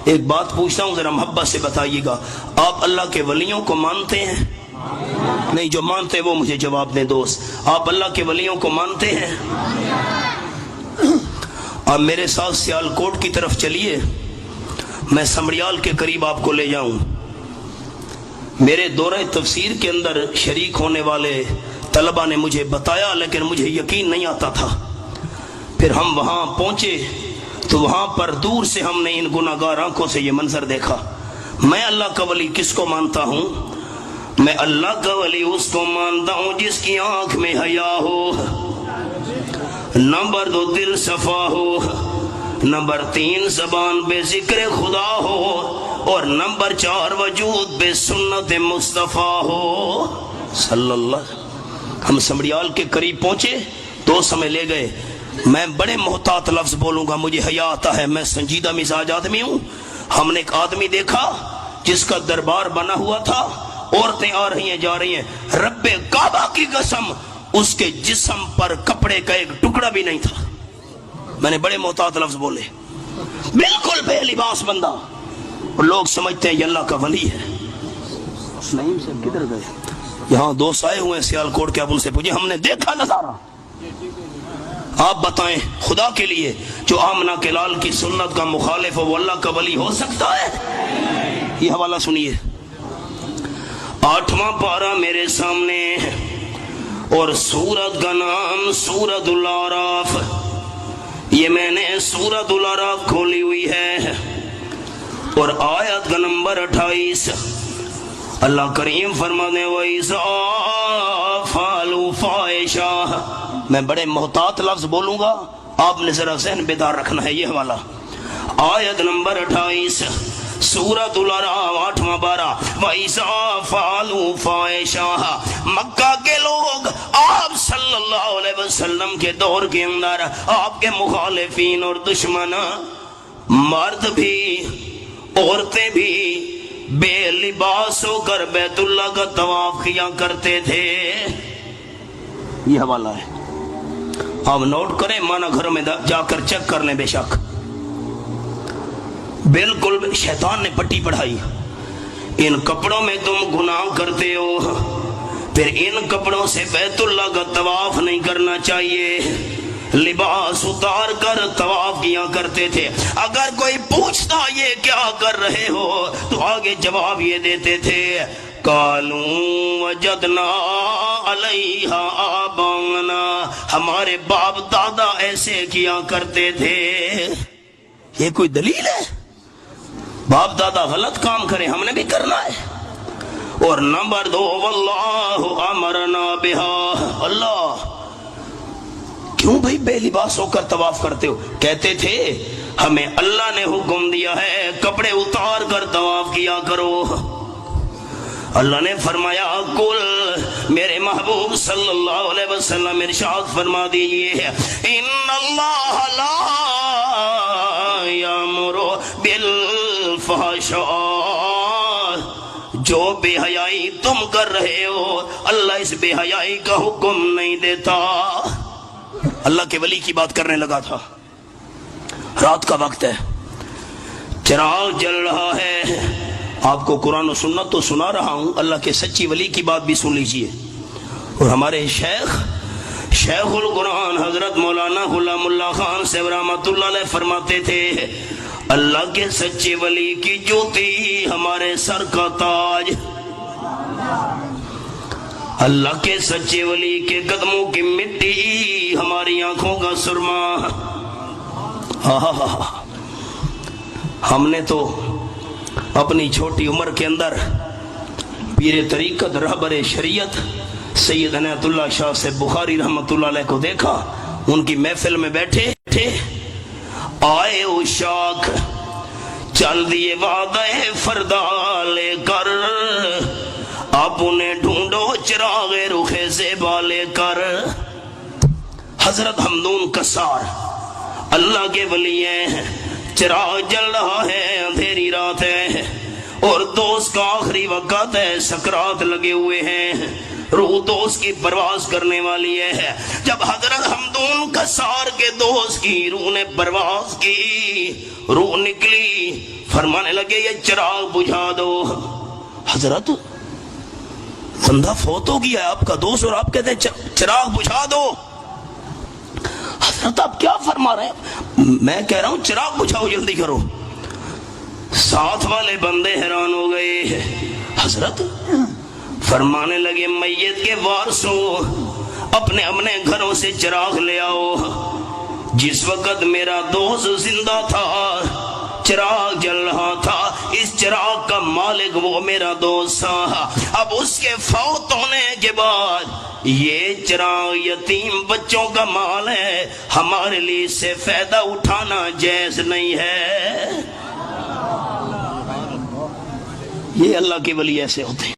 ایک بات پوچھتا ہوں، ذرا محبت سے بتائیے گا، آپ اللہ کے ولیوں کو مانتے ہیں؟ نہیں، جو مانتے وہ مجھے جواب دیں دوست، آپ اللہ کے ولیوں کو مانتے ہیں؟ آپ میرے ساتھ سیالکوٹ کی طرف چلیے، میں سمریال کے قریب آپ کو لے جاؤں۔ میرے دورہ تفسیر کے اندر شریک ہونے والے طلبہ نے مجھے بتایا، لیکن مجھے یقین نہیں آتا تھا۔ پھر ہم وہاں پہنچے تو وہاں پر دور سے ہم نے ان گناہگار آنکھوں سے یہ منظر دیکھا۔ میں اللہ کا ولی کس کو مانتا ہوں؟ میں اللہ کا ولی اس کو مانتا ہوں جس کی آنکھ میں حیا ہو، نمبر 2 دل صفا ہو، نمبر 3 زبان بے ذکر خدا ہو، اور نمبر 4 وجود بے سنت مصطفیٰ ہو صلی اللہ۔ ہم سمریال کے قریب پہنچے، 2 سمے لے گئے۔ میں بڑے محتاط لفظ بولوں گا، مجھے حیا آتا ہے، میں سنجیدہ مزاج آدمی ہوں۔ ہم نے ایک آدمی دیکھا جس کا دربار بنا ہوا تھا، عورتیں آ رہی ہیں جا رہی ہیں، رب کعبہ کی قسم اس کے جسم پر کپڑے کا ایک ٹکڑا بھی نہیں تھا۔ میں نے بڑے محتاط لفظ بولے، بالکل بے لباس بندہ، اور لوگ سمجھتے ہیں یہ اللہ کا ولی ہے۔ نہیں سے کدھر گئے؟ یہاں 2 آئے ہوئے ہیں سیالکوٹ کے، اب ان سے پوچھے ہم نے دیکھا نظارہ، آپ بتائیں خدا کے لیے جو آمنہ کے لال کی سنت کا مخالف ہو وہ اللہ کا ولی ہو سکتا ہے؟ یہ حوالہ سنیے، 8واں پارہ میرے سامنے، اور سورت کا نام سورت الاعراف۔ یہ میں نے سورت الاعراف کھولی ہوئی ہے، اور آیت کا نمبر 28۔ اللہ کریم فرماتے ہیں وَإِذَا فَعَلُوا فَاحِشَةً۔ میں بڑے محتاط لفظ بولوں گا، آپ نے ذرا ذہن بیدار رکھنا ہے۔ یہ حوالہ آیت نمبر 28 سورۃ الاعراف 8واں پارہ، وَإِذَا فَعَلُوا فَاحِشَةً۔ مکہ کے لوگ آپ صلی اللہ علیہ وسلم کے دور کے اندر آپ کے مخالفین اور دشمن، مرد بھی عورتیں بھی بے لباس ہو کر بیت اللہ کا طواف کیا کرتے تھے۔ یہ حوالہ ہے، آپ نوٹ کریں، مانا گھروں میں جا کر چیک کر لیں، بے شک بالکل شیطان نے پٹی پڑھائی۔ ان کپڑوں میں تم گناہ کرتے ہو، پھر ان کپڑوں سے بیت اللہ کا طواف نہیں کرنا چاہیے، لباس اتار کر طواف کیا کرتے تھے۔ اگر کوئی پوچھتا یہ کیا کر رہے ہو تو آگے جواب یہ دیتے تھے، قالوا وجدنا علیہا آباءنا، ہمارے باپ دادا ایسے کیا کرتے تھے۔ یہ کوئی دلیل ہے؟ باپ دادا غلط کام کرے ہم نے بھی کرنا ہے۔ اور نمبر 2 واللہ امرنا بہا، اللہ کیوں بھائی بے لباس ہو کر طواف کرتے ہو؟ کہتے تھے ہمیں اللہ نے حکم دیا ہے کپڑے اتار کر طواف کیا کرو۔ اللہ نے فرمایا کل، میرے محبوب صلی اللہ علیہ وسلم ارشاد فرما دیجئے، ان اللہ لا یامر بالفحشاء، جو بے حیائی تم کر رہے ہو اللہ اس بے حیائی کا حکم نہیں دیتا۔ اللہ کے ولی کی بات کرنے لگا تھا، رات کا وقت ہے، چراغ جل رہا ہے، آپ کو قرآن و سنت تو سنا رہا ہوں، اللہ کے سچی ولی کی بات بھی سن لیجئے۔ اور ہمارے شیخ القرآن حضرت مولانا غلام اللہ خان صاحب رحمۃ اللہ علیہ فرماتے تھے، اللہ کے سچے ولی کی جوتی ہمارے سر کا تاج، اللہ کے سچے ولی کے قدموں کی مٹی ہماری آنکھوں کا سرما۔ ہم نے تو اپنی چھوٹی عمر کے اندر پیر طریقت رہبر شریعت سید عنایت اللہ شاہ سے بخاری رحمت اللہ علیہ کو دیکھا، ان کی محفل میں بیٹھے آئے اشاک، چل دیے وعدہ فردا لے کر، اب انہیں ڈھونڈو چراغ رخ زیبا لے کر۔ حضرت حمدون کسار اللہ کے ولی ہیں، چراغ جل رہا ہے، اندھیری رات ہے، اور دوست کا آخری وقت ہے، سکرات لگے ہوئے ہیں، روح دوست کی پرواز کرنے والی ہے۔ جب حضرت حمدون کسار کے دوست کی روح نے پرواز کی، روح نکلی، فرمانے لگے یہ چراغ بجھا دو۔ حضرت بندہ فوت ہو گیا ہے آپ کا دوست اور آپ کہتے ہیں چراغ بجھا دو۔ حضرت آپ کیا فرما رہے ہیں؟ میں کہہ رہا ہوں چراغ بجھاؤ، جلدی کرو۔ ساتھ والے بندے حیران ہو گئے۔ حضرت فرمانے لگے میت کے وارثوں اپنے اپنے گھروں سے چراغ لے آؤ۔ جس وقت میرا دوست زندہ تھا چراغ جل رہا تھا، اس چراغ کا مالک وہ میرا دوست تھا۔ اب اس کے فوت ہونے کے بعد یہ چراغ یتیم بچوں کا مال ہے، ہمارے لیے اس سے فائدہ اٹھانا جائز نہیں ہے۔ یہ اللہ کے ولی ایسے ہوتے ہیں۔